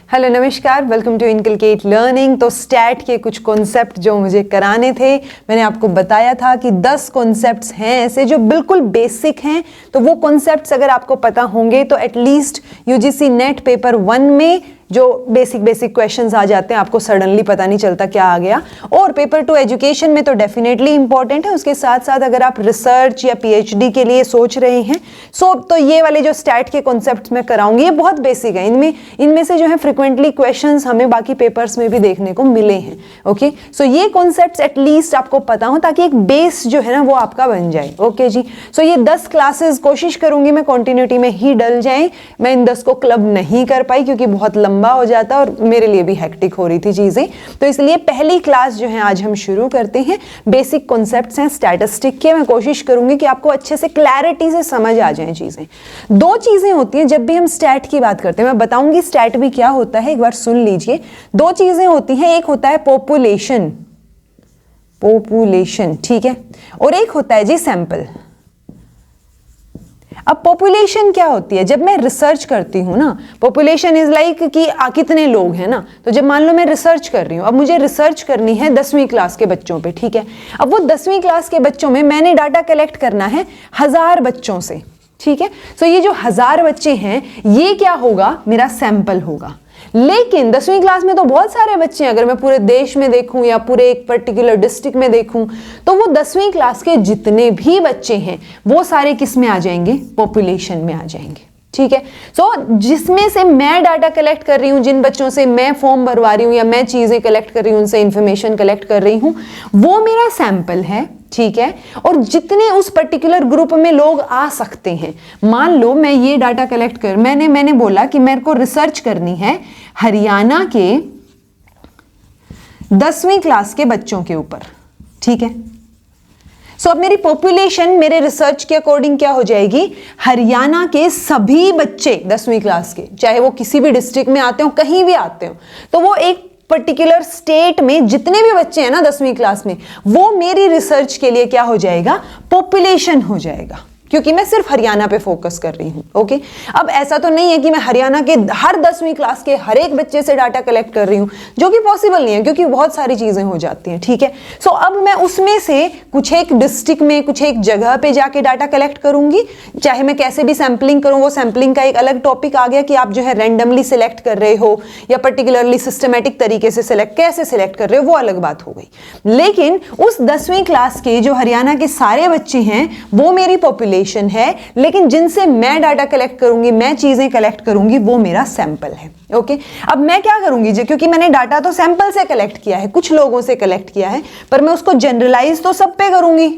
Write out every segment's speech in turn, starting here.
Hello नमस्कार, welcome to inculcate learning. तो stat के कुछ कॉन्सेप्ट जो मुझे कराने थे, मैंने आपको बताया था कि 10 कॉन्सेप्ट्स हैं ऐसे जो बिल्कुल बेसिक हैं। तो वो कॉन्सेप्ट्स अगर आपको पता होंगे तो एटलीस्ट यूजीसी नेट पेपर 1 में जो बेसिक क्वेश्चंस आ जाते हैं आपको सडनली पता नहीं चलता क्या आ गया, और पेपर 2 एजुकेशन में तो डेफिनेटली इंपॉर्टेंट है। उसके साथ साथ अगर आप रिसर्च या पीएचडी के लिए सोच रहे हैं तो ये वाले जो स्टैट के कॉन्सेप्ट्स मैं कराऊंगी ये बहुत बेसिक है। इनमें से जो है फ्रिक्वेंटली क्वेश्चंस हमें बाकी पेपर्स में भी देखने को मिले हैं। ओके, सो ये कॉन्सेप्ट्स एटलीस्ट आपको पता हो ताकि एक बेस जो है ना वो आपका बन जाए। ओके जी, सो ये 10 क्लासेस कोशिश करूंगी मैं कंटिन्यूटी में ही डल जाए। मैं इन 10 को क्लब नहीं कर पाई क्योंकि बहुत लंबा हो जाता और मेरे लिए भी हेक्टिक हो रही थी चीजें, तो इसलिए पहली क्लास जो है आज हम शुरू करते हैं। बेसिक कॉन्सेप्ट्स हैं स्टैटिस्टिक के। मैं कोशिश करूंगी कि आपको अच्छे से क्लैरिटी से समझ आ जाए चीजें। 2 चीजें होती हैं जब भी हम स्टैट की बात करते हैं। मैं बताऊंगी स्टैट भी क्या होता है, एक बार सुन लीजिए। 2 चीजें होती हैं, एक होता है पॉपुलेशन, ठीक है, और एक होता है जी सैंपल। अब पॉपुलेशन क्या होती है? जब मैं रिसर्च करती हूं ना, पॉपुलेशन इज लाइक कि कितने लोग हैं ना। तो जब मान लो मैं रिसर्च कर रही हूं, अब मुझे रिसर्च करनी है 10वीं क्लास के बच्चों पे, ठीक है। अब वो 10वीं क्लास के बच्चों में मैंने डाटा कलेक्ट करना है 1000 बच्चों से, ठीक है। तो ये जो 1000 बच्चे हैं ये क्या होगा? मेरा सैंपल होगा। लेकिन 10वीं क्लास में तो बहुत सारे बच्चे हैं। अगर मैं पूरे देश में देखूं या पूरे एक पर्टिकुलर डिस्ट्रिक्ट में देखूं तो वो 10वीं क्लास के जितने भी बच्चे हैं वो सारे किस में आ जाएंगे? पॉपुलेशन में आ जाएंगे, ठीक है। सो जिसमें से मैं डाटा कलेक्ट कर रही हूं, जिन बच्चों से मैं फॉर्म भरवा रही हूं या मैं चीजें कलेक्ट कर रही हूं, उनसे इंफॉर्मेशन कलेक्ट कर रही हूं, वो मेरा सैंपल है, ठीक है। और जितने उस पर्टिकुलर ग्रुप में लोग आ सकते हैं, मान लो मैं ये डाटा कलेक्ट कर, मैंने बोला कि मेरे को रिसर्च करनी है हरियाणा के 10वीं क्लास के बच्चों के ऊपर, ठीक है। सो अब मेरी पॉपुलेशन मेरे रिसर्च के अकॉर्डिंग क्या हो जाएगी? हरियाणा के सभी बच्चे 10वीं क्लास के, चाहे वो किसी भी डिस्ट्रिक्ट में आते हो, कहीं भी आते हो, तो वो एक पर्टिकुलर स्टेट में जितने भी बच्चे हैं ना 10वीं क्लास में, वो मेरी रिसर्च के लिए क्या हो जाएगा? पॉपुलेशन हो जाएगा, क्योंकि मैं सिर्फ हरियाणा पे फोकस कर रही हूं। ओके, अब ऐसा तो नहीं है कि मैं हरियाणा के हर 10वीं क्लास के हर एक बच्चे से डाटा कलेक्ट कर रही हूं, जो कि पॉसिबल नहीं है क्योंकि बहुत सारी चीजें हो जाती हैं, ठीक है। सो अब मैं उसमें से कुछ एक डिस्ट्रिक्ट में, कुछ एक जगह पे जाके डाटा कलेक्ट करूंगी, चाहे मैं कैसे भी सैंपलिंग करूं। वो सैंपलिंग का एक अलग टॉपिक आ गया कि आप जो है रैंडमली सिलेक्ट कर रहे हो या पर्टिकुलरली सिस्टमेटिक तरीके से कैसे सिलेक्ट कर रहे हो, वो अलग बात हो गई। लेकिन उस 10वीं क्लास के जो हरियाणा के सारे बच्चे हैं वो मेरी पॉपुलेशन है, लेकिन जिनसे मैं डाटा कलेक्ट करूंगी, मैं चीजें कलेक्ट करूंगी, वो मेरा सैंपल है। ओके, अब मैं क्या करूंगी क्योंकि मैंने डाटा तो सैंपल से कलेक्ट किया है, कुछ लोगों से कलेक्ट किया है, पर मैं उसको जनरलाइज तो सब पे करूंगी।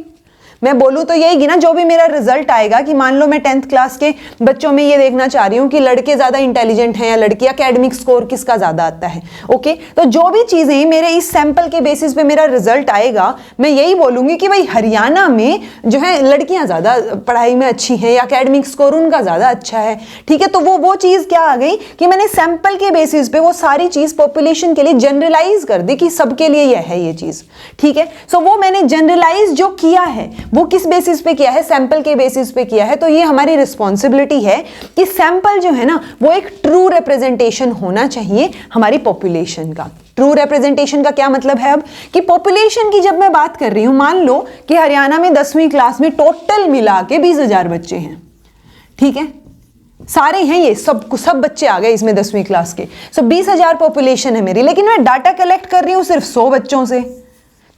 मैं बोलूं तो यही ना, जो भी मेरा रिजल्ट आएगा कि मान लो मैं 10th क्लास के बच्चों में ये देखना चाह रही हूं कि लड़के ज्यादा इंटेलिजेंट हैं या लड़की, एकेडमिक स्कोर किसका ज्यादा आता है। ओके, तो जो भी चीजें मेरे इस सैंपल के बेसिस पे मेरा रिजल्ट आएगा, मैं यही बोलूंगी कि भाई हरियाणा में जो है लड़कियां ज्यादा पढ़ाई में अच्छी हैं या एकेडमिक स्कोर उनका ज्यादा अच्छा है, ठीक है। तो वो चीज क्या आ गई कि मैंने सैंपल के बेसिस पे वो सारी चीज पॉपुलेशन के लिए जनरलाइज कर दी कि सबके लिए यह है ये चीज, ठीक है। सो वो मैंने जनरलाइज जो किया है वो किस बेसिस पे किया है? सैंपल के बेसिस पे किया है। तो ये हमारी रिस्पॉन्सिबिलिटी है कि सैंपल जो है ना वो एक ट्रू रिप्रेजेंटेशन होना चाहिए हमारी पॉपुलेशन का। ट्रू रिप्रेजेंटेशन का क्या मतलब है? अब कि पॉपुलेशन की जब मैं बात कर रही हूं, मान लो कि हरियाणा में 10वीं क्लास में टोटल मिला के 20,000 बच्चे हैं, ठीक है, सारे हैं ये सब बच्चे आ गए इसमें 10वीं क्लास के। सो 20,000 पॉपुलेशन है मेरी, लेकिन मैं डाटा कलेक्ट कर रही हूं सिर्फ 100 बच्चों से।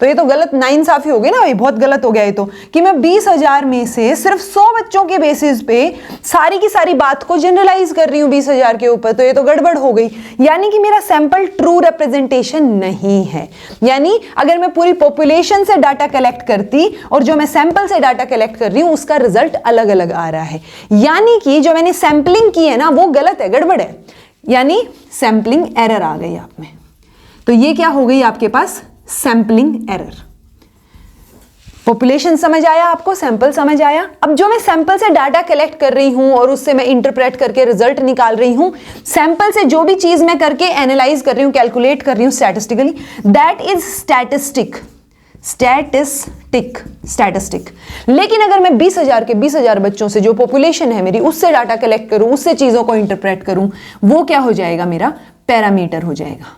तो ये तो गलत नाइंसाफी हो गई ना भाई, बहुत गलत हो गया ये तो, कि मैं 20,000 में से सिर्फ 100 बच्चों के बेसिस पे सारी की सारी बात को जनरलाइज कर रही हूं 20,000 के ऊपर, तो ये तो गड़बड़ हो गई। यानी कि मेरा सैंपल ट्रू रिप्रेजेंटेशन नहीं है। यानी अगर मैं पूरी पॉपुलेशन से डाटा कलेक्ट करती और जो मैं सैंपल से डाटा कलेक्ट कर रही हूं उसका रिजल्ट अलग अलग आ रहा है, यानी कि जो मैंने सैंपलिंग की है ना वो गलत है, गड़बड़ है, यानी सैंपलिंग एरर आ गई आप में। तो ये क्या हो गई आपके पास? Sampling error. पॉपुलेशन समझ आया आपको, सैंपल समझ आया। अब जो मैं सैंपल से डाटा कलेक्ट कर रही हूं और उससे मैं इंटरप्रेट करके रिजल्ट निकाल रही हूं, सैंपल से जो भी चीज मैं करके एनालाइज कर रही हूं, कैलकुलेट कर रही हूं statistically, that is statistic. Statistic. लेकिन अगर मैं 20,000 के 20,000 बच्चों से, जो पॉपुलेशन है मेरी, उससे डाटा कलेक्ट करूं, उससे चीजों को इंटरप्रेट करूं, वो क्या हो जाएगा, मेरा पैरामीटर हो जाएगा।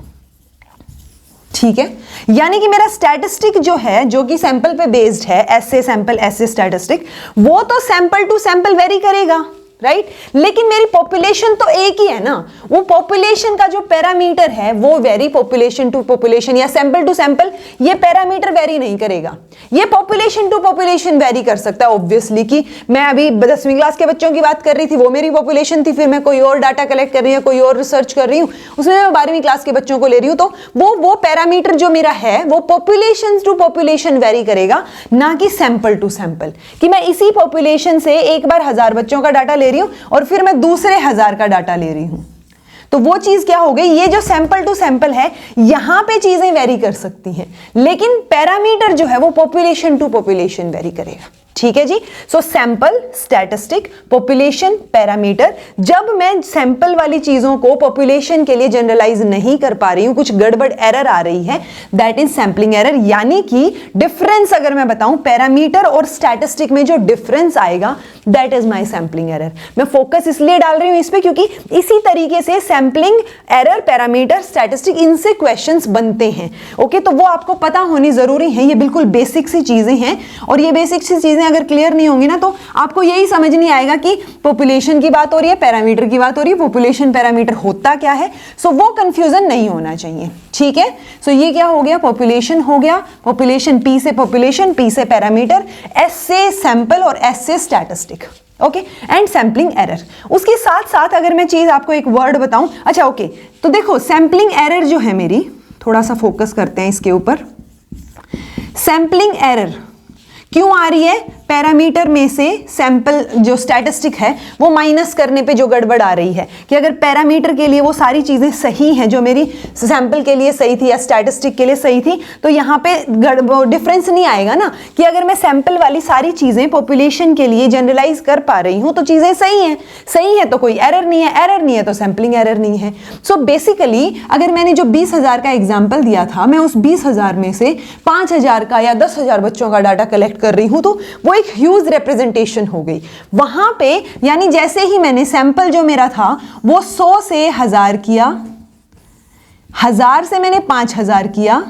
ठीक है, यानी कि मेरा स्टैटिस्टिक जो है, जो कि सैंपल पे बेस्ड है, ऐसे सैंपल ऐसे स्टैटिस्टिक, वो तो सैंपल टू सैंपल वेरी करेगा, राइट? लेकिन मेरी पॉपुलेशन तो एक ही है ना, वो पॉपुलेशन का जो पैरामीटर है वो वेरी पॉपुलेशन टू पॉपुलेशन या सैंपल टू सैंपल, ये पैरामीटर वेरी नहीं करेगा। ये पॉपुलेशन टू पॉपुलेशन वेरी कर सकता है ऑब्वियसली, कि मैं अभी 10वीं क्लास के बच्चों की बात कर रही थी, वो मेरी पॉपुलेशन थी, फिर मैं कोई और डाटा कलेक्ट कर रही हूँ, कोई और रिसर्च कर रही हूँ, उसमें मैं 12वीं क्लास के बच्चों को ले रही हूँ, तो वो पैरामीटर जो मेरा है वो पॉपुलेशन टू पॉपुलेशन वेरी करेगा, ना कि सैंपल टू सैंपल, कि मैं इसी पॉपुलेशन से एक बार 1000 बच्चों का डाटा ले रही हूं और फिर मैं दूसरे 1000 का डाटा ले रही हूं। तो वो चीज क्या हो गई, ये जो सैंपल टू सैंपल है, यहां पे चीजें वेरी कर सकती हैं, लेकिन पैरामीटर जो है वो पॉपुलेशन टू पॉपुलेशन वेरी करेगा। ठीक है जी। सो सैंपल, स्टैटिस्टिक, पॉपुलेशन, पैरामीटर। जब मैं सैंपल वाली चीजों को पॉपुलेशन के लिए जनरलाइज नहीं कर पा रही हूं, कुछ गड़बड़ एरर आ रही है, दैट इज सैंपलिंग एरर। यानी कि डिफरेंस अगर मैं बताऊं, पैरामीटर और स्टैटिस्टिक में जो डिफरेंस आएगा, that is my sampling error. मैं फोकस इसलिए डाल रही हूं इस पे क्योंकि इसी तरीके से सैंपलिंग एरर, पैरामीटर, स्टैटिस्टिक, इनसे क्वेश्चंस बनते हैं। ओके, तो वो आपको पता होनी जरूरी है। ये बिल्कुल बेसिक सी चीजें हैं, और ये बेसिक सी चीजें अगर क्लियर नहीं होंगी ना, तो आपको यही समझ नहीं आएगा कि पॉपुलेशन की बात हो रही है, पैरामीटर की बात हो रही है, पॉपुलेशन पैरामीटर होता क्या है। सो वो कंफ्यूजन नहीं होना चाहिए। ठीक है, सो ये क्या हो गया, पॉपुलेशन हो गया, पॉपुलेशन पी से पॉपुलेशन, पी से पैरामीटर, एस से सैंपल और एस से statistic. Okay, and sampling error. उसके साथ साथ अगर मैं चीज आपको एक वर्ड बताऊं, अच्छा ओके, तो देखो सैंपलिंग एरर जो है मेरी, थोड़ा सा फोकस करते हैं इसके ऊपर। सैंपलिंग एरर क्यों आ रही है, पैरामीटर में से सैंपल जो स्टैटिस्टिक है वो माइनस करने पे जो गड़बड़ आ रही है, कि अगर पैरामीटर के लिए वो सारी चीजें सही हैं जो मेरी सैंपल के लिए सही थी या स्टैटिस्टिक के लिए सही थी, तो यहाँ पे डिफरेंस नहीं आएगा ना, कि अगर मैं सैंपल वाली सारी चीजें पॉपुलेशन के लिए जनरलाइज कर पा रही हूँ तो चीजें सही हैं, सही है तो कोई एरर नहीं है, एरर नहीं है तो सैंपलिंग एरर नहीं है। सो बेसिकली अगर मैंने जो 20,000 का एग्जाम्पल दिया था, मैं उस 20,000 में से 5,000 का या 10,000 बच्चों का डाटा कलेक्ट कर रही हूँ, तो वो एक ह्यूज रिप्रेजेंटेशन हो गई वहां पे। यानी जैसे ही मैंने सैंपल जो मेरा था वो 100 से 1000 किया, 1000 से मैंने 5000 किया।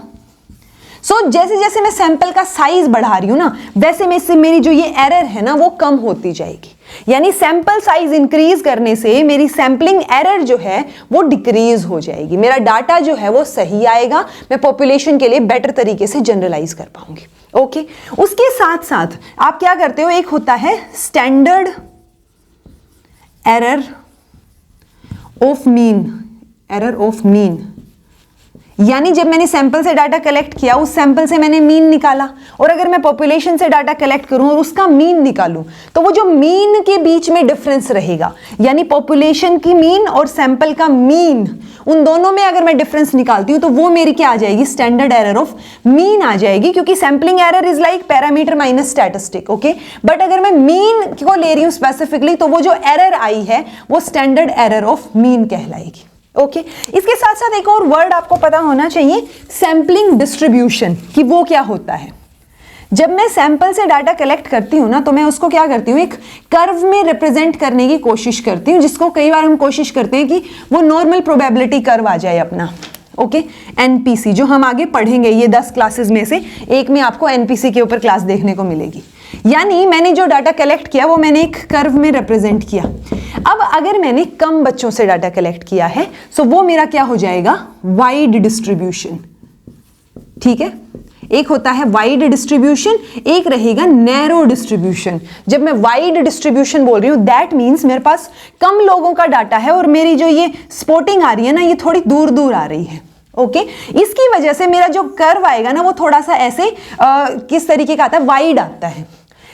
सो जैसे जैसे मैं सैंपल का साइज बढ़ा रही हूं ना, वैसे में से मेरी जो ये एरर है ना वो कम होती जाएगी। यानी सैंपल साइज इंक्रीज करने से मेरी सैंपलिंग एरर जो है वो डिक्रीज हो जाएगी, मेरा डाटा जो है वो सही आएगा, मैं पॉपुलेशन के लिए बेटर तरीके से जनरलाइज कर पाऊंगी। ओके, उसके साथ साथ आप क्या करते हो, एक होता है standard error of mean, error of mean. यानी जब मैंने सैंपल से डाटा कलेक्ट किया, उस सैंपल से मैंने मीन निकाला, और अगर मैं पॉपुलेशन से डाटा कलेक्ट करूं और उसका मीन निकालूं, तो वो जो मीन के बीच में डिफरेंस रहेगा, यानी पॉपुलेशन की मीन और सैंपल का मीन, उन दोनों में अगर मैं डिफरेंस निकालती हूं तो वो मेरी क्या आ जाएगी, स्टैंडर्ड एरर ऑफ मीन आ जाएगी, क्योंकि sampling error is like parameter minus statistic. Okay, but अगर मैं मीन को ले रही हूं स्पेसिफिकली, तो वो जो एरर आई है वो स्टैंडर्ड एरर ऑफ मीन कहलाएगी। ओके, इसके साथ साथ एक और वर्ड आपको पता होना चाहिए, सैंपलिंग डिस्ट्रीब्यूशन, कि वो क्या होता है। जब मैं सैंपल से डाटा कलेक्ट करती हूं ना, तो मैं उसको क्या करती हूं, एक कर्व में रिप्रेजेंट करने की कोशिश करती हूं, जिसको कई बार हम कोशिश करते हैं कि वो नॉर्मल प्रोबेबिलिटी कर्व आ जाए अपना। ओके, एनपीसी जो हम आगे पढ़ेंगे, ये 10 क्लासेस में से एक में आपको एनपीसी के ऊपर क्लास देखने को मिलेगी। यानी मैंने जो डाटा कलेक्ट किया वो मैंने एक कर्व में रिप्रेजेंट किया। अब अगर मैंने कम बच्चों से डाटा कलेक्ट किया है, सो वो मेरा क्या हो जाएगा, वाइड डिस्ट्रीब्यूशन। ठीक है, एक होता है वाइड डिस्ट्रीब्यूशन, एक रहेगा नैरो डिस्ट्रीब्यूशन। जब मैं वाइड डिस्ट्रीब्यूशन बोल रही हूं, दैट मीन्स मेरे पास कम लोगों का डाटा है और मेरी जो ये स्पॉटिंग आ रही है ना, ये थोड़ी दूर दूर आ रही है। ओके, इसकी वजह से मेरा जो कर्व आएगा ना वो थोड़ा सा ऐसे किस तरीके का आता है, वाइड आता है।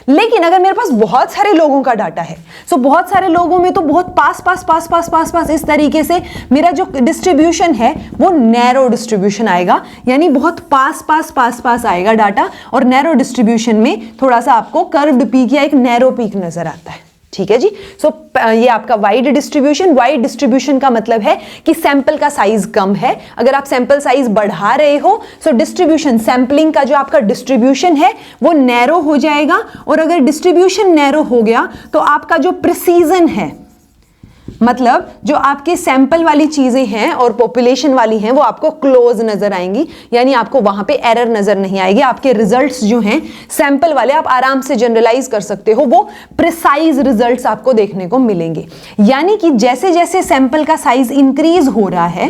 लेकिन अगर मेरे पास बहुत सारे लोगों का डाटा है, सो बहुत सारे लोगों में तो बहुत पास पास पास पास पास पास इस तरीके से मेरा जो डिस्ट्रीब्यूशन है वो नैरो डिस्ट्रीब्यूशन आएगा, यानी बहुत पास पास पास पास आएगा डाटा, और नैरो डिस्ट्रीब्यूशन में थोड़ा सा आपको कर्व्ड पीक या एक नैरो पीक नजर आता है। ठीक है जी। सो ये आपका वाइड डिस्ट्रीब्यूशन का मतलब है कि सैंपल का साइज कम है। अगर आप सैंपल साइज बढ़ा रहे हो सो डिस्ट्रीब्यूशन, सैंपलिंग का जो आपका डिस्ट्रीब्यूशन है वो नैरो हो जाएगा, और अगर डिस्ट्रीब्यूशन नैरो हो गया तो आपका जो प्रिसीजन है, मतलब जो आपके सैंपल वाली चीजें हैं और पॉपुलेशन वाली हैं, वो आपको क्लोज नजर आएंगी, यानी आपको वहां पे एरर नजर नहीं आएगी। आपके रिजल्ट्स जो हैं सैंपल वाले आप आराम से जनरलाइज कर सकते हो, वो प्रिसाइज रिजल्ट्स आपको देखने को मिलेंगे। यानी कि जैसे जैसे सैंपल का साइज इंक्रीज हो रहा है,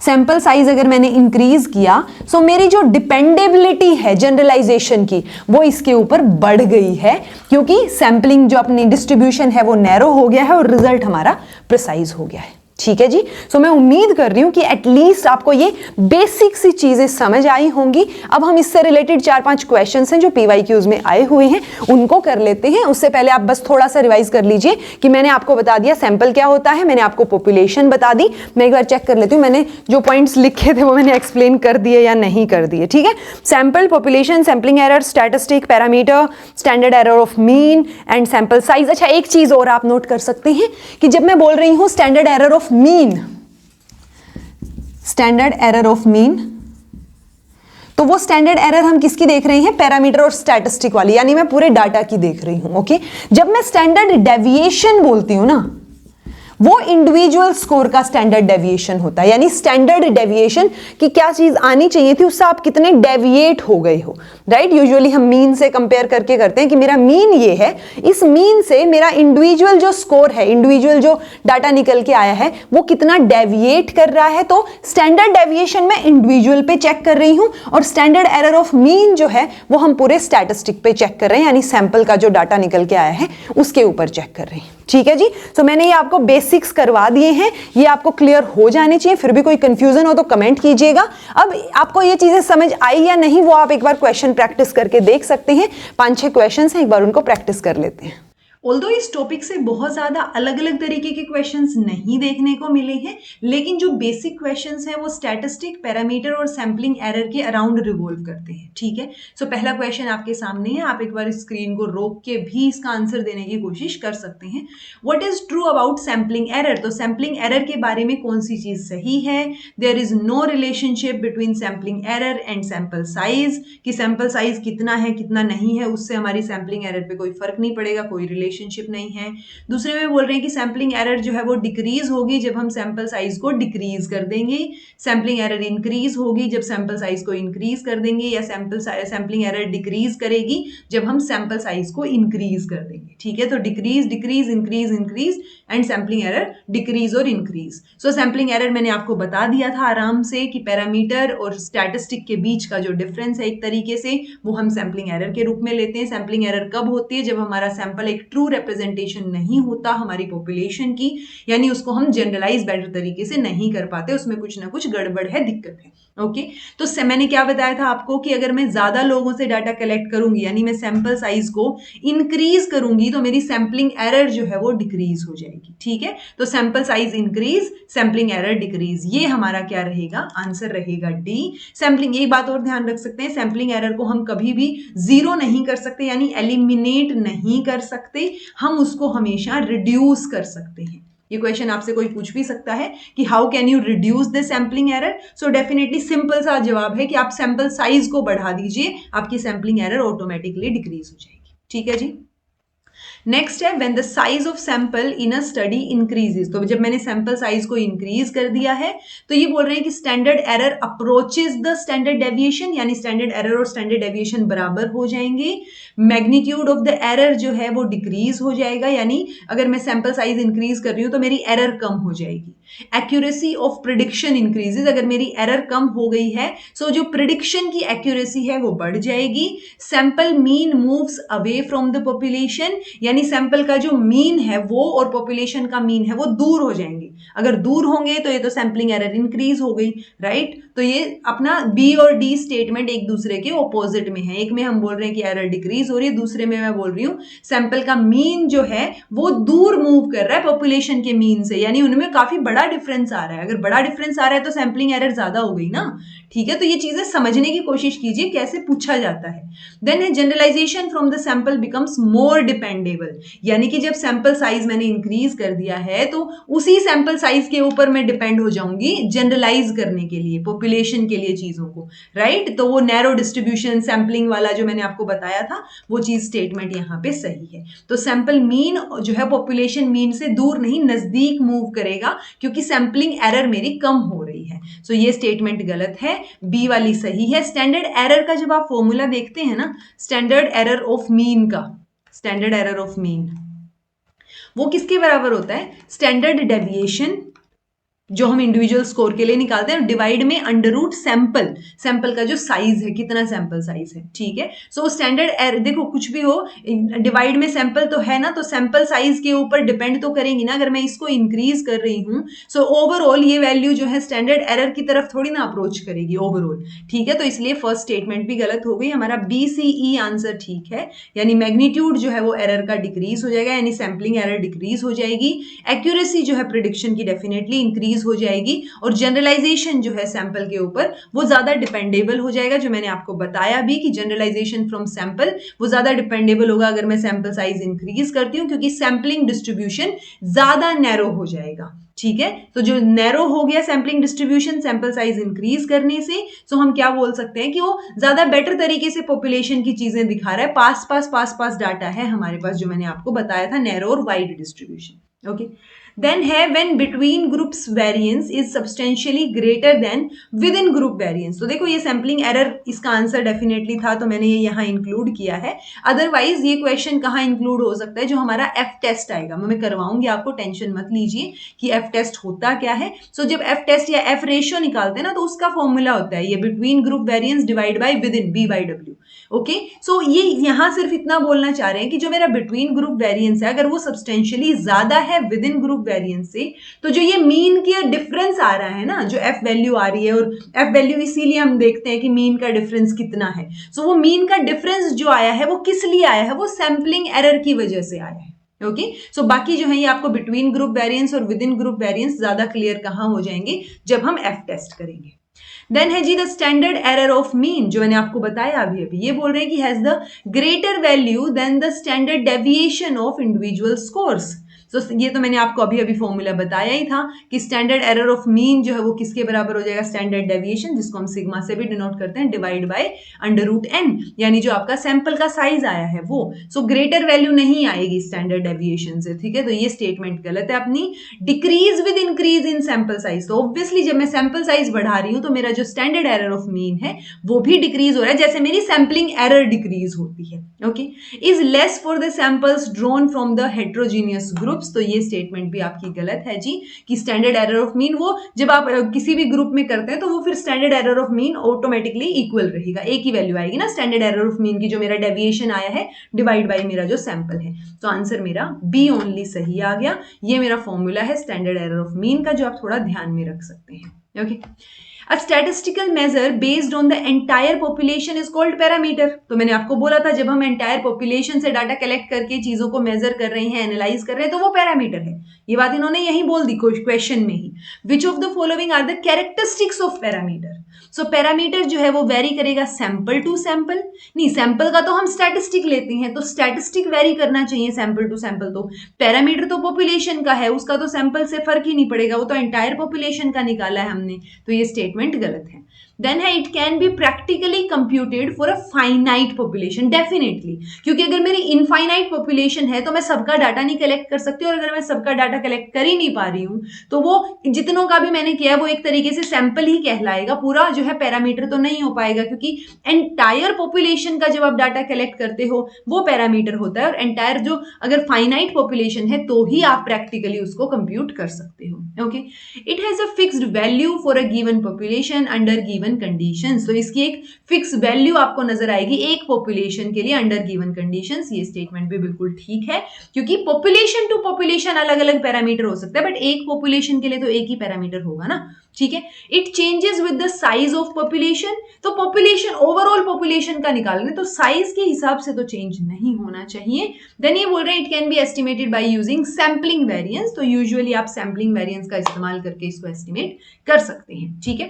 सैंपल साइज अगर मैंने इंक्रीज किया सो मेरी जो डिपेंडेबिलिटी है जनरलाइजेशन की वो इसके ऊपर बढ़ गई है, क्योंकि सैंपलिंग जो अपनी डिस्ट्रीब्यूशन है वो नैरो हो गया है और रिजल्ट हमारा प्रिसाइज हो गया है। ठीक है जी। सो मैं उम्मीद कर रही हूं कि एटलीस्ट आपको ये बेसिक सी चीजें समझ आई होंगी। अब हम इससे रिलेटेड 4-5 क्वेश्चंस हैं जो PYQs में आए हुए हैं, उनको कर लेते हैं। उससे पहले आप बस थोड़ा सा रिवाइज कर लीजिए कि मैंने आपको बता दिया सैंपल क्या होता है, मैंने आपको पॉपुलेशन बता दी। मैं एक बार चेक कर लेती हूँ मैंने जो पॉइंट्स लिखे थे वो मैंने एक्सप्लेन कर दिए या नहीं कर दिए। ठीक है, sample, population, sampling error, statistic, parameter, standard error of mean and sample size. अच्छा, एक चीज और आप नोट कर सकते हैं कि जब मैं बोल रही हूं standard error of mean, standard error of mean, तो वो स्टैंडर्ड एरर हम किसकी देख रहे हैं, पैरामीटर और स्टैटिस्टिक वाली, यानी मैं पूरे डाटा की देख रही हूं। ओके, जब मैं स्टैंडर्ड डेविएशन बोलती हूं ना, वो इंडिविजुअल स्कोर का स्टैंडर्ड डेविएशन होता है, यानी स्टैंडर्ड डेविएशन की क्या चीज आनी चाहिए थी उससे आप कितने डेविएट हो गए हो। राइट, यूजुअली हम मीन से कंपेयर करके करते हैं कि मेरा मीन ये है, इस मीन से मेरा इंडिविजुअल जो स्कोर है, इंडिविजुअल जो डाटा निकल के आया है वो कितना डेविएट कर रहा है। तो स्टैंडर्ड डेविएशन मैं इंडिविजुअल पे चेक कर रही हूं और स्टैंडर्ड एरर ऑफ मीन जो है वो हम पूरे स्टैटिस्टिक पे चेक कर रहे हैं, यानी सैंपल का जो डाटा निकल के आया है उसके ऊपर चेक कर रहे हैं। ठीक है जी। सो मैंने ये आपको बेसिक्स करवा दिए हैं, ये आपको क्लियर हो जाने चाहिए। फिर भी कोई कंफ्यूजन हो तो कमेंट कीजिएगा। अब आपको ये चीजें समझ आई या नहीं वो आप एक बार क्वेश्चन प्रैक्टिस करके देख सकते हैं। 5-6 क्वेश्चंस हैं, एक बार उनको प्रैक्टिस कर लेते हैं। ऑल्दो इस टॉपिक से बहुत ज़्यादा अलग अलग तरीके के क्वेश्चंस नहीं देखने को मिले हैं, लेकिन जो बेसिक क्वेश्चंस हैं वो स्टैटिस्टिक, पैरामीटर और सैम्पलिंग एरर के अराउंड रिवॉल्व करते हैं। ठीक है, सो पहला क्वेश्चन आपके सामने है, आप एक बार स्क्रीन को रोक के भी इसका आंसर देने की कोशिश कर सकते हैं। What is true about sampling error, तो सैम्पलिंग एरर के बारे में कौन सी चीज सही है। There is no relationship between sampling error and sample size, कि सैंपल साइज कितना है कितना नहीं है उससे हमारी सैम्पलिंग एरर पे कोई फर्क नहीं पड़ेगा, कोई रिलेशनशिप नहीं है। दूसरे में बोल रहे हैं कि सैम्पलिंग एरर जो है वो डिक्रीज होगी जब हम सैंपल साइज को डिक्रीज कर देंगे, सैम्पलिंग एरर इंक्रीज होगी जब सैंपल साइज को इंक्रीज कर देंगे, या सैम्पलिंग एरर डिक्रीज करेगी जब हम सैंपल साइज को इंक्रीज कर देंगे। ठीक है, तो decrease decrease increase increase and sampling error decrease और इंक्रीज। सो सैम्पलिंग एरर मैंने आपको बता दिया था आराम से कि पैरामीटर और स्टैटिस्टिक के बीच का जो डिफरेंस है एक तरीके से वो हम सैम्पलिंग एरर के रूप में लेते हैं। सैम्पलिंग एरर कब होती है, जब हमारा सैंपल एक ट्रू रिप्रेजेंटेशन नहीं होता हमारी पॉपुलेशन की, यानी उसको हम जनरलाइज बेटर तरीके से नहीं कर पाते, उसमें कुछ ना कुछ गड़बड़ है, दिक्कत है। ओके, तो मैंने क्या बताया था आपको कि अगर मैं ज्यादा लोगों से डाटा कलेक्ट करूंगी, यानी मैं सैंपल साइज को इंक्रीज करूंगी, तो मेरी सैम्पलिंग एरर जो है वो डिक्रीज हो जाएगी। ठीक है, तो sample size increase, sampling error decrease, ये हमारा क्या रहेगा, आंसर रहेगा डी। सैम्पलिंग, एक बात और ध्यान रख सकते हैं, सैम्पलिंग एरर को हम कभी भी जीरो नहीं कर सकते, यानी एलिमिनेट नहीं कर सकते, हम उसको हमेशा रिड्यूस कर सकते हैं। ये क्वेश्चन आपसे कोई पूछ भी सकता है कि how can you reduce the sampling error, so definitely simple सा जवाब है कि आप सैंपल साइज को बढ़ा दीजिए, आपकी सैम्पलिंग एरर ऑटोमेटिकली डिक्रीज हो जाएगी। ठीक है जी। नेक्स्ट है when the size of sample in a study increases, तो जब मैंने सैंपल साइज को इंक्रीज कर दिया है तो ये बोल रहे हैं कि standard error approaches the standard deviation, यानी स्टैंडर्ड एरर और स्टैंडर्ड डेविएशन बराबर हो जाएंगे। मैग्नीट्यूड ऑफ द एरर जो है वो डिक्रीज हो जाएगा, यानी अगर मैं सैंपल साइज इंक्रीज कर रही हूं तो मेरी एरर कम हो जाएगी। एक्यूरेसी ऑफ प्रिडिक्शन इंक्रीजेस, अगर मेरी एरर कम हो गई है सो जो प्रिडिक्शन की एक्यूरेसी है वो बढ़ जाएगी। Sample mean moves away from the population, यानी सैंपल का जो मीन है वो और पॉपुलेशन का मीन है वो दूर हो जाएंगे, अगर दूर होंगे तो ये तो सैम्पलिंग एरर इंक्रीज हो गई, राइट। तो ये अपना बी और डी स्टेटमेंट एक दूसरे के ऑपोजिट में है। एक में हम बोल रहे हैं कि एरर डिक्रीज हो रही है, दूसरे में मैं बोल रही हूँ सैंपल का मीन जो है वो दूर मूव कर रहा है पॉपुलेशन के मीन से, यानी उनमें काफी बड़ा डिफरेंस आ रहा है। अगर बड़ा डिफरेंस आ रहा है तो सैंपलिंग एरर ज्यादा हो गई ना, ठीक है। तो ये चीजें समझने की कोशिश कीजिए कैसे पूछा जाता है। देन है generalization from the sample becomes more dependable, यानी कि जब सैंपल साइज मैंने इंक्रीज कर दिया है तो उसी सैंपल साइज के ऊपर मैं डिपेंड हो जाऊंगी जनरलाइज करने के लिए, पॉपुलेशन के लिए चीजों को, राइट। तो वो नैरो डिस्ट्रीब्यूशन सैंपलिंग वाला जो मैंने आपको बताया था वो चीज स्टेटमेंट यहाँ पे सही है। तो सैंपल मीन जो है पॉपुलेशन मीन से दूर नहीं नजदीक मूव करेगा क्योंकि सैंपलिंग एरर मेरी कम हो रही है। सो ये स्टेटमेंट गलत है, बी वाली सही है। स्टैंडर्ड एरर का जब आप फॉर्मूला देखते हैं ना, स्टैंडर्ड एरर ऑफ मीन का, स्टैंडर्ड एरर ऑफ मीन वो किसके बराबर होता है, स्टैंडर्ड डेविएशन जो हम इंडिविजुअल स्कोर के लिए निकालते हैं डिवाइड में अंडर रूट सैंपल, सैंपल का जो साइज है कितना सैंपल साइज है, ठीक है। सो स्टैंडर्ड एरर देखो कुछ भी हो डिवाइड में सैंपल तो है ना, तो सैंपल साइज के ऊपर डिपेंड तो करेंगी ना। अगर मैं इसको इंक्रीज कर रही हूं सो ओवरऑल ये वैल्यू जो है स्टैंडर्ड एरर की तरफ थोड़ी ना अप्रोच करेगी ओवरऑल, ठीक है। तो इसलिए फर्स्ट स्टेटमेंट भी गलत हो गई, हमारा BCE आंसर ठीक है, यानी मैग्नीट्यूड जो है वो एरर का डिक्रीज हो जाएगा, यानी सैंपलिंग एरर डिक्रीज हो जाएगी। एक्यूरेसी जो है प्रिडिक्शन की डेफिनेटली इंक्रीज हो जाएगी, और जनरलाइजेशन जो है सैंपल के ऊपर वो ज्यादा डिपेंडेबल हो जाएगा, जो मैंने आपको बताया भी कि जनरलाइजेशन फ्रॉम सैंपल वो ज्यादा डिपेंडेबल होगा अगर मैं सैंपल साइज इंक्रीज करती हूं, क्योंकि सैंपलिंग डिस्ट्रीब्यूशन ज्यादा नैरो हो जाएगा, ठीक है। तो जो नैरो हो गया sampling distribution sample size increase करने से, तो हम क्या बोल सकते हैं कि वो ज्यादा बेटर तरीके से पॉपुलेशन की चीजें दिखा रहा है। पास डाटा है हमारे पास जो मैंने आपको बताया था, नैरो और वाइड डिस्ट्रीब्यूशन, ओके। Then है when between groups variance is substantially greater than within group variance। तो देखो ये सैंपलिंग एरर इसका आंसर डेफिनेटली था, तो मैंने ये यहाँ इंक्लूड किया है। अदरवाइज ये क्वेश्चन कहाँ इंक्लूड हो सकता है, जो हमारा एफ टेस्ट आएगा मैं करवाऊंगी आपको, टेंशन मत लीजिए कि एफ टेस्ट होता क्या है। सो जब एफ टेस्ट या एफ रेशियो निकालते हैं ना, तो उसका फॉर्मूला होता है ये between group variance divide by within B/W, okay. So ये यहाँ सिर्फ इतना बोलना चाह रहे हैं कि जो मेरा बिटवीन ग्रुप वेरियंस है अगर वो सब्सटेंशियली ज्यादा है विद इन ग्रुप वेरियंस से, तो जो ये मीन की डिफरेंस आ रहा है ना, जो एफ वैल्यू आ रही है, और एफ वैल्यू इसीलिए हम देखते हैं कि मीन का डिफरेंस कितना है। सो वो मीन का डिफरेंस जो आया है वो किस लिए आया है, वो सैंपलिंग एरर की वजह से आया है, ओके। सो बाकी जो है ये आपको बिटवीन ग्रुप वेरियंस और विद इन ग्रुप वेरियंस ज्यादा क्लियर कहाँ हो जाएंगे, जब हम एफ टेस्ट करेंगे। देन है जी the standard error of mean, जो मैंने आपको बताया अभी ये बोल रहे हैं कि has the greater value than the standard deviation of individual scores. तो ये तो मैंने आपको अभी फॉर्मूला बताया ही था कि स्टैंडर्ड एरर ऑफ मीन जो है वो किसके बराबर हो जाएगा, स्टैंडर्ड डेविएशन, जिसको हम सिग्मा से भी डिनोट करते हैं, divide by under root n, यानी जो आपका सैंपल का साइज आया है वो। सो ग्रेटर वैल्यू नहीं आएगी स्टैंडर्ड डेविएशन से, ठीक है। तो ये स्टेटमेंट गलत है अपनी। Decrease with increase in sample size, तो ऑब्वियसली जब मैं सैंपल साइज बढ़ा रही हूं तो मेरा जो स्टैंडर्ड एरर ऑफ मीन है वो भी डिक्रीज हो रहा है, जैसे मेरी सैंपलिंग एरर डिक्रीज होती है, okay. Is less for the samples drawn from the heterogeneous group, तो ये स्टेटमेंट भी आपकी गलत है जी, कि स्टैंडर्ड एरर ऑफ मीन वो जब आप किसी भी ग्रुप में करते हैं तो वो फिर standard error of mean automatically equal रहेगा, एक ही वैल्यू आएगी ना स्टैंडर्ड एरर ऑफ मीन की, जो मेरा डेविएशन आया है डिवाइड बाय मेरा जो सैंपल है। तो आंसर मेरा बी ओनली सही आ गया। ये मेरा फॉर्मूला है स्टैंडर्ड एरर ऑफ मीन का, जो आप थोड़ा ध्यान में रख सकते हैं, okay. A statistical measure based on the entire population is called parameter। तो मैंने आपको बोला था जब हम entire population से डाटा कलेक्ट करके चीजों को मेजर कर रहे हैं, एनालाइज कर रहे हैं, तो वो पैरामीटर है। ये बात इन्होंने यही बोल दी क्वेश्चन में ही। Which of the following are the characteristics of parameter? So parameter जो है वो वेरी करेगा सैंपल टू सैंपल, नहीं सैंपल का तो हम स्टैटिस्टिक लेते हैं, तो स्टैटिस्टिक वेरी करना चाहिए सैंपल टू सैंपल। तो पैरामीटर तो पॉपुलेशन का है, उसका तो सैंपल से फर्क ही नहीं पड़ेगा, वो तो एंटायर पॉपुलेशन का निकाला है हमने, तो ये स्टेटमेंट गलत है। देन है it can be practically computed for a finite population, definitely, क्योंकि अगर मेरी इनफाइनाइट पॉपुलेशन है तो मैं सबका डाटा नहीं कलेक्ट कर सकती, और अगर मैं सबका डाटा कलेक्ट कर ही नहीं पा रही हूं तो वो जितनों का भी मैंने किया है वो एक तरीके से सैंपल ही कहलाएगा, पूरा जो है पैरामीटर तो नहीं हो पाएगा, क्योंकि एंटायर पॉपुलेशन का जब आप डाटा कलेक्ट करते हो वो पैरामीटर होता है, और एंटायर जो अगर फाइनाइट पॉपुलेशन है तो ही आप प्रैक्टिकली उसको कंप्यूट कर सकते हो, okay. It has a fixed value for a given population under given given conditions. तो इसकी एक फिक्स वैल्यू आपको नजर आएगी एक पॉपुलेशन के लिए अंडर गिवन कंडीशंस। ये स्टेटमेंट भी बिल्कुल ठीक है, क्योंकि पॉपुलेशन टू पॉपुलेशन अलग अलग पैरामीटर हो सकता है, बट एक पॉपुलेशन के लिए तो एक ही पैरामीटर होगा ना, ठीक है। It changes with the size of population, तो पॉपुलेशन ओवरऑल पॉपुलेशन का निकाल रहे तो साइज के हिसाब से तो चेंज नहीं होना चाहिए। देन ये बोल रहे हैं it can be estimated by using sampling variance, तो यूजुअली आप सैम्पलिंग वेरिएंस का इस्तेमाल करके इसको एस्टिमेट कर सकते हैं, ठीक है।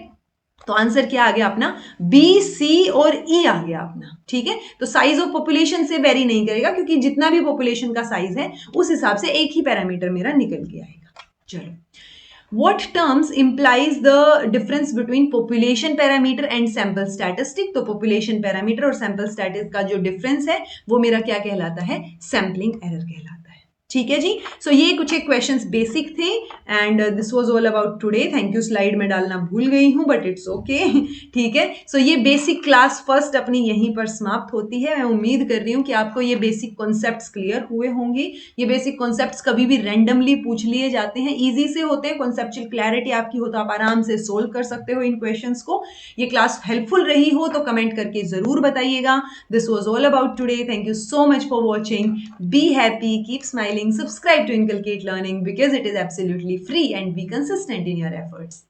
तो आंसर क्या आ गया अपना, बी, सी और ई आ गया अपना, ठीक है। तो साइज ऑफ पॉपुलेशन से वेरी नहीं करेगा, क्योंकि जितना भी पॉपुलेशन का साइज है उस हिसाब से एक ही पैरामीटर मेरा निकल के आएगा। चलो, What terms implies the difference between population parameter and sample statistic? तो population parameter और sample statistic का जो difference है वो मेरा क्या कहलाता है, sampling error कहलाता है, ठीक है जी। सो ये कुछ एक क्वेश्चंस बेसिक थे and this was all about today. Thank you, slide में डालना भूल गई हूं बट इट्स ओके, ठीक है। सो ये बेसिक क्लास फर्स्ट अपनी यहीं पर समाप्त होती है। मैं उम्मीद कर रही हूं कि आपको ये बेसिक कॉन्सेप्ट्स क्लियर हुए होंगे। ये बेसिक कॉन्सेप्ट्स कभी भी रैंडमली पूछ लिए जाते हैं, इजी से होते हैं, कॉन्सेप्चुअल क्लैरिटी आपकी हो तो आप आराम से सोल्व कर सकते हो इन क्वेश्चंस को। ये क्लास हेल्पफुल रही हो तो कमेंट करके जरूर बताइएगा। This was all about today. Thank you so much for watching. Be happy, keep smiling, subscribe to Inculcate Learning because it is absolutely free, and be consistent in your efforts.